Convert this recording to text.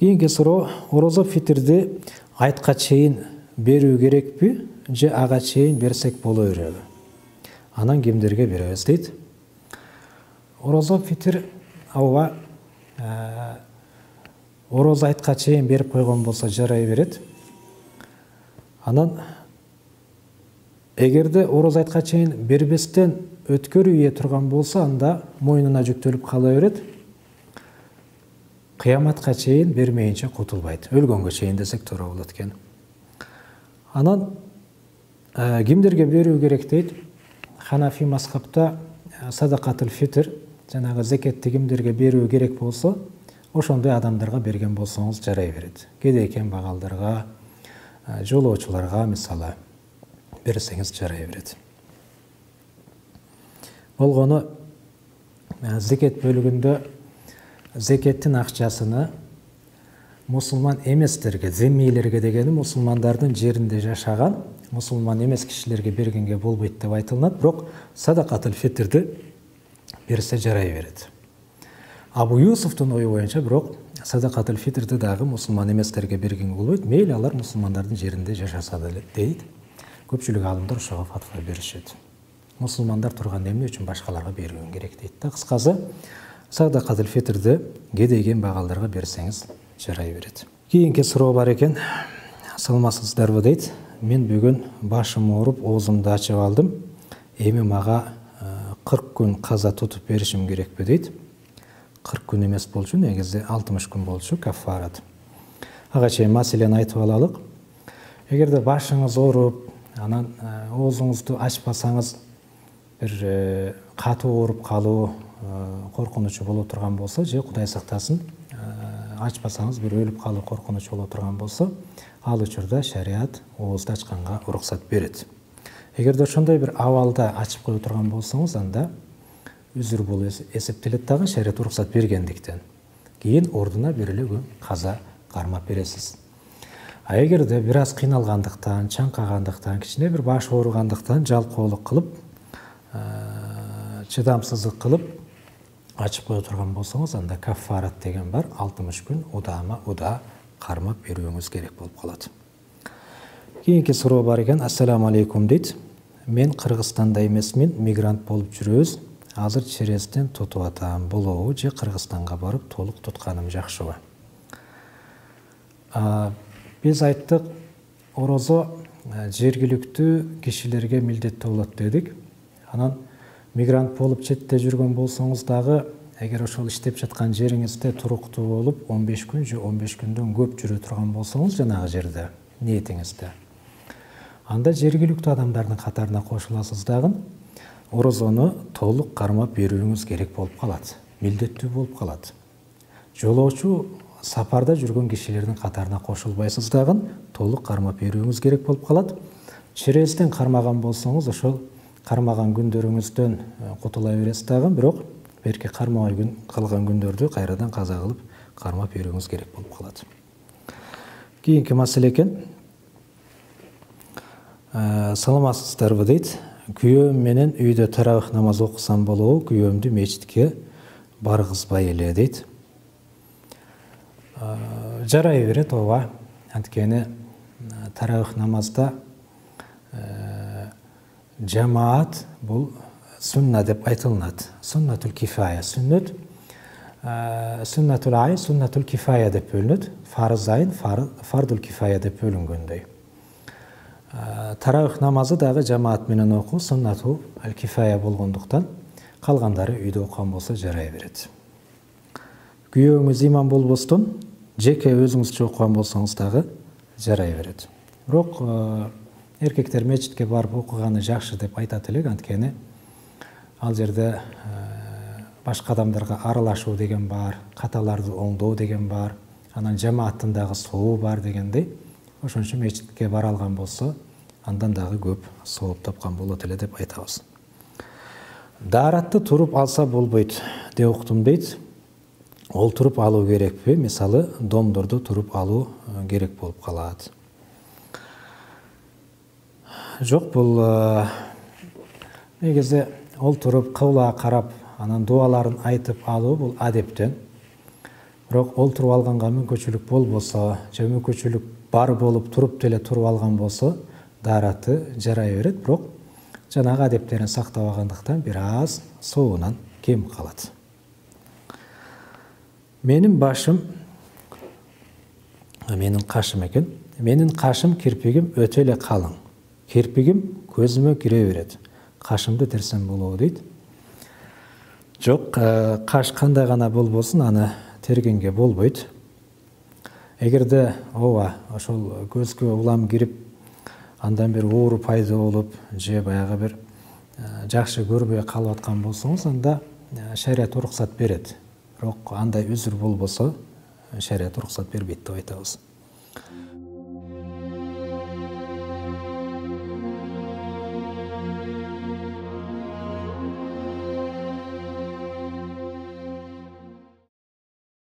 Кийинки суроо, орозо фитрди айтка чейин берүү керекпи же ага чейин берсек боло береби? Анан кимдерге беребиз дейт. Орозо фитр ооба орозо айтка чейин берип койгон болсо жарай берет. Анан эгерде орозо айтка чейин бербестен өткөрүү ие турган болсо, анда мойнуна жүктөлүп кала берет. Кыяматка чейин бермейинче кутулбайт. Өлгөнгө чейин десек туура болот экен. Анан кимдерге берүү керек дейт? Ханафи мазхабта садакатул фитр, жанагы зекетти кимдерге берүү керек болсо, ошондой адамдарга берген болсоңуз жарай берет. Кедей кембагалдарга, жолоочуларга мисалы берсеңиз жарай берет. Болгону зекет бөлүгүндө зекеттин акчасыны мусулман эместерге, зиммилерге дегени мусулмандардын жеринде жашаган мусулман эмес кишилерге бергенге болбойт деп айтылат, бирок садакатул фитрди берсе жарай берет. Абу Юсуфтун ою боюнча бирок садакатул фитрди дагы мусулман эместерге бергенге болбойт, мейли алар мусулмандардын жеринде жашаса деле дейт. Көпчүлүк алымдар ошого фатва беришет. Мусулмандар турганда эмне үчүн башкаларга берүүң керек дейт да. Кыскасы, садакатул фитрди кедей кембагалдарга берсеңиз жарай берет. Кийинки суроо бар экен. Саламатсыздарбы дейт. Мен бүгүн башым ооруп, оозумду ачып алдым. Эми мага 40 күн каза тутуп беришим керекпи дейт. 40 күн эмес болчу, негизи 60 күн болчу каффарат. Ага чейин маселени айтып алалык. Эгерде башыңыз ооруп, анан оозуңузду ачпасаңыз бир катуу ооруп калуу коркунучу боло турган болсо, же Кудай сактасын, ачпасаңыз бир өлүп калуу коркунучу боло турган болсо, ал учурда шариат оозду ачканга уруксат берет. Эгерде ошондой бир абалда ачып кое турган болсоңуз, анда үзүр болуп эсептелет дагы, шариат уруксат бергендиктен. Кийин ордуна бир эле күн каза кармап бересиз. А эгерде бир аз кыйналгандыктан, чаңкагандыктан, кичине бир баш ооругандыктан жалкоолук кылып, чыдамсыздык кылып ачып кое турган болсоңуз, анда каффарат деген бар, 60 күн удама уда кармап берүүңүз керек болуп калат. Кийинки суроо бар экен. Ассаламу алейкум дейт. Мен Кыргызстанда эмесмин, мигрант болуп жүрөбүз. Азыр черестен тутуп атам. Болобу же Кыргызстанга барып толук тутканым жакшыбы? Биз айттык, орозо жергиликтүү кишилерге милдеттүү болот дедик. Анан мигрант болуп четте жүргөн болсоңуз дагы, эгер ошол иштеп жаткан жериңизде туруктуу болуп 15 күн же 15 күндөн көп жүрө турган болсоңуз жанагы жерде, ниетиңизде, анда жергиликтүү адамдардын катарына кошуласыз дагы, орозону толук кармап берүүңүз керек болуп калат, милдеттүү болуп калат. Жолоочу сапарда жүргөн кишилердин катарына кошулбайсыз дагы, толук кармап берүүңүз керек болуп калат. Черезден кармаган болсоңуз, ошол кармаган күндөрүңүздөн кутула бересиз дагы, бирок берки кармабай калган күндөрдү кайрадан каза кылып кармап берүүңүз керек болуп калат. Кийинки маселе экен. Саламатсыздарбы дейт. Күйөөм менен үйдө таравих намаз окусам болобу, күйөөмдү мечитке баргызбай эле дейт. Жарай берет, ооба. Анткени таравих намазда жамаат бул сунна деп айтылат. Суннатул кифая, сүннөт, суннатул айн, суннатул кифая деп бөлүнөт. Фарыз айн, фардул кифая деп бөлүнгөндөй. Таравих намазы дагы жамаат менен окуу суннатул кифая болгондуктан, калгандары үйдө окуган болсо жарай берет. Күйөөңүз имам болбостон, жеке өзүңүзчө окуган болсоңуз дагы жарай берет. Бирок эркектер мечитке барып окуганы жакшы деп айтат элек, анткени ал жерде башка адамдарга аралашуу деген бар, каталарды оңдоо деген бар, анан жамааттын дагы сообу бар дегендей. Ошон үчүн мечитке бара алган болсо, андан дагы көп сооп тапкан болот эле деп айтабыз. Daaratты туруп алса болбойт деп уктум дейт. Олтуруп алуу керекпи? Мисалы, домдордо туруп алуу керек болуп калат. Жок, бул негизи олтуруп кыблага карап, анан дуаларын айтып алуу бул адептен. Бирок олтуруп алганга мүмкүнчүлүк болбосо же мүмкүнчүлүк бар болуп туруп деле туруп алган болсо даараты жарай берет, бирок жанагы адептерин сактабагандыктан бир аз соонан кем калат. Менин башым, менин кашым экен. Менин кашым кирпигим өтө эле калың. Кирпигим көзүмө кире берет. Кашымды терсем болобу дейт. Жок, каш кандай гана болбосун, аны тергенге болбойт. Эгерде ошол көзгө улам кирип, андан бир оору пайда болуп, же баягы бир жакшы көрбөй калып аткан болсоңуз, анда шарият уруксат берет. Бирок андай үзүр болбосо, шарият уруксат бербейт деп айтабыз.